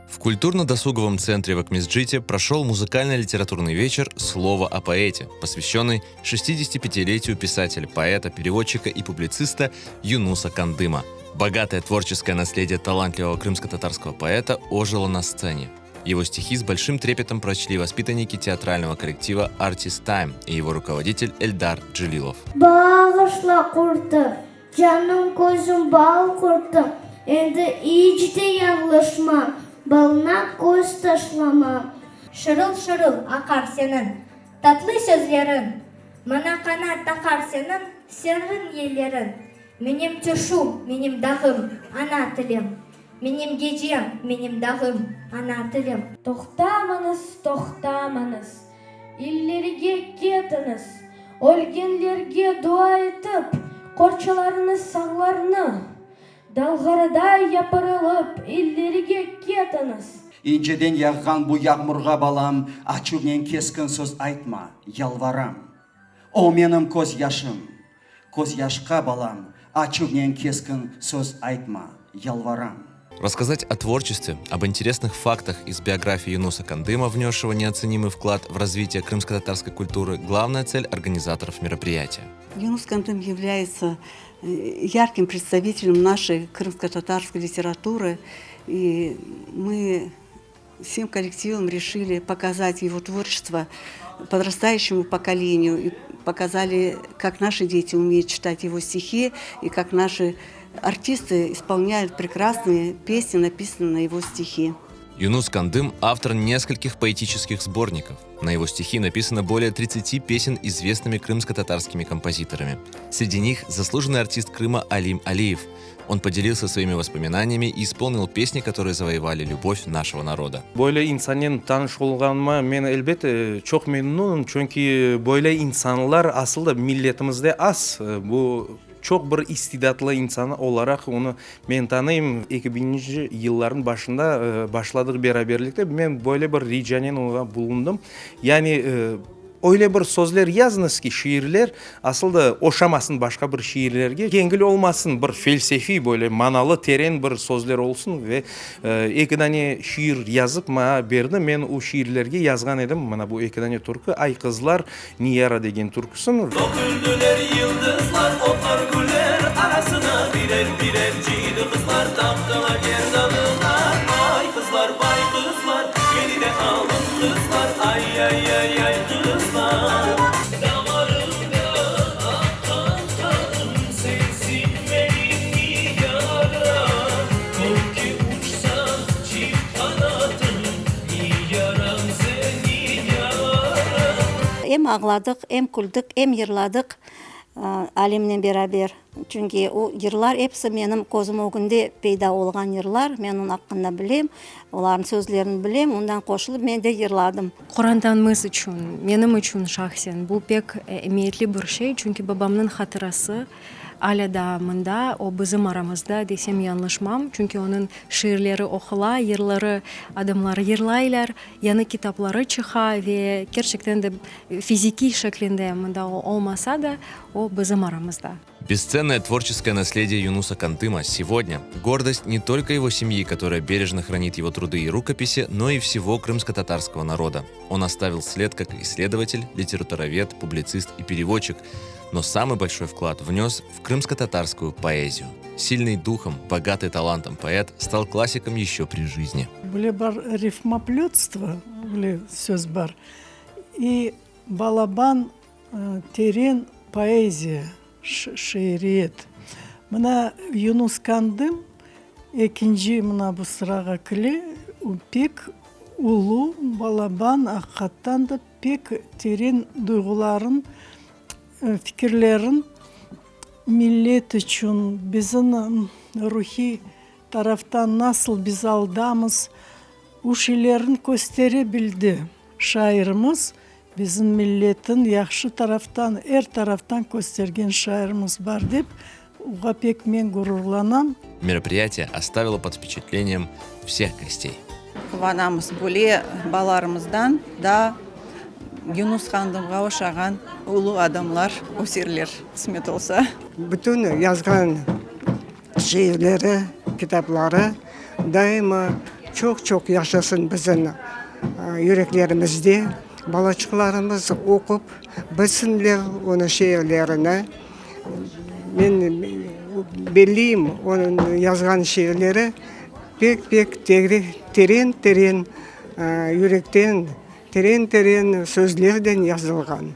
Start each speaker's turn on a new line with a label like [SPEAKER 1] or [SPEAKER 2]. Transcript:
[SPEAKER 1] В культурно-досуговом центре в Акмесджите прошел музыкально-литературный вечер «Слово о поэте», посвященный 65-летию писателя, поэта, переводчика и публициста Юнуса Кандыма. Богатое творческое наследие талантливого крымско-татарского поэта ожило на сцене. Его стихи с большим трепетом прочли воспитанники театрального коллектива Artist Time и его руководитель Эльдар Джилилов.
[SPEAKER 2] Bağışla kurtu, canım gözüm bal kurtu, endi iyicde yanlışma, balına göz taşlama.
[SPEAKER 3] Шырыл-шырыл ақар сенің, татлы сөздерін, мана қана тақар сенің, сенің елерін. Менем түшу, менем дағым, ана тілім. Менем гежем, менем дағым, ана тілім.
[SPEAKER 2] Тоқтаманыз, тоқтаманыз, иллерге кетіңіз, өлгенлерге дуа етіп, қорчыларыңыз сағларыны, далғарыдай япырылып, иллерге кетіңіз.
[SPEAKER 4] İnceden yağған bu yağmurға балам, açıknen keskin söz айтма, yalvaram. O benim көз yaşım, көз yaşқа балам, açıknen keskin söz айтма, yalvaram.
[SPEAKER 1] Рассказать о творчестве, об интересных фактах из биографии Юнуса Кандыма, внесшего неоценимый вклад в развитие крымско-татарской культуры, главная цель организаторов мероприятия.
[SPEAKER 5] Юнус Кандым является ярким представителем нашей крымско-татарской литературы, и мы всем коллективом решили показать его творчество подрастающему поколению, и показали, как наши дети умеют читать его стихи, и как наши артисты исполняют прекрасные песни, написанные на его стихи.
[SPEAKER 1] Юнус Кандым – автор нескольких поэтических сборников. На его стихи написано более 30 песен известными крымско-татарскими композиторами. Среди них заслуженный артист Крыма Алим Алиев. Он поделился своими воспоминаниями и исполнил песни, которые завоевали любовь нашего народа.
[SPEAKER 6] Бойлай инсанен таныш болғаныма мен әлбетте çok memnunum. Çünkü бойлай insanlar aslında milletimizde az. Bu çok bir istidatlı insan olarak onu men tanıyım. 2000'li yılların başında başladık beraberlikte. Ben böyle bir ricanen bulundum. Yani öyle bir sözler yazınız ki şiirler aslında oşamasın başka bir şiirlerge. Yengil olmasın, bir felsefi böyle manalı terin bir sözler olsun ve iki tane şiir yazıp bana verdi. Ben o şiirlerge yazgan edim. Bana bu iki tane türkü Ay Kızlar Niyara degen türküsün.
[SPEAKER 7] Döküldüler yıldızlar, otlar güller arasına birer birer cidi kızlar taptılar gerdanına. Ay kızlar, vay kızlar, beni de alın kızlar, ay ay ay ay kızlar. Damarımda akan kanım sensin benim niyara. Kol ki uçsam çift kanatım, niyaram sen niyara.
[SPEAKER 5] Hem ağladık, hem güldük, hem yırladık Alimмен beraber. Çünkü o yırlar hepsi benim gözüm önünde peyda olgan yırlar. Ben onun hakkında bileyim, onların sözlerini bileyim. Ondan koşulup ben de yırladım.
[SPEAKER 8] Kur'an'tanımız için, benim için şahsen bu pek emniyetli bir şey. Çünkü babamın hatırası hala da mında, o bizim aramızda desem yanlışmam. Çünkü onun şiirleri okula, yırları adamlar yırlaylar, yanı kitapları çıxa ve gerçekten de fiziki şeklinde mında olmasa da o bizim aramızda.
[SPEAKER 1] Бесценное творческое наследие Юнуса Кандыма сегодня – гордость не только его семьи, которая бережно хранит его труды и рукописи, но и всего крымско-татарского народа. Он оставил след как исследователь, литературовед, публицист и переводчик, но самый большой вклад внес в крымско-татарскую поэзию. Сильный духом, богатый талантом поэт стал классиком еще при жизни.
[SPEAKER 9] Были бар рифмоплетство, были сөз бар, и балабан терен поэзия. Шириет. Мына Юнус Кандым экинчи мына бу сырага киле пек улуу балабан акаттан да пек терең дуйгуларын, фикирлерин миллет үчүн биздин рухий тараптан насыл биз алдамыз ушилерин көстере билди шайырымыз. Bizim milletin yaxşı taraftan, taraftan göstergen şairimiz var deyip, uğa pek men gururlanam.
[SPEAKER 1] Мероприятие оставило под впечатлением всех гостей.
[SPEAKER 10] Кубанамыз бөле баларымыздан да Юнус Кандымга ошаган улуу адамлар, өсерлер кысмет болса.
[SPEAKER 11] Bütün yazgan şiirleri, kitapları daima
[SPEAKER 9] çok yaşasın bizim yüreklerimizde. Балачкаларымыз оқып, білсінлер оны шеерлеріне. Мен белейім, оның yazған шеерлері пек терең yürekten, терең сөздерден yazылған.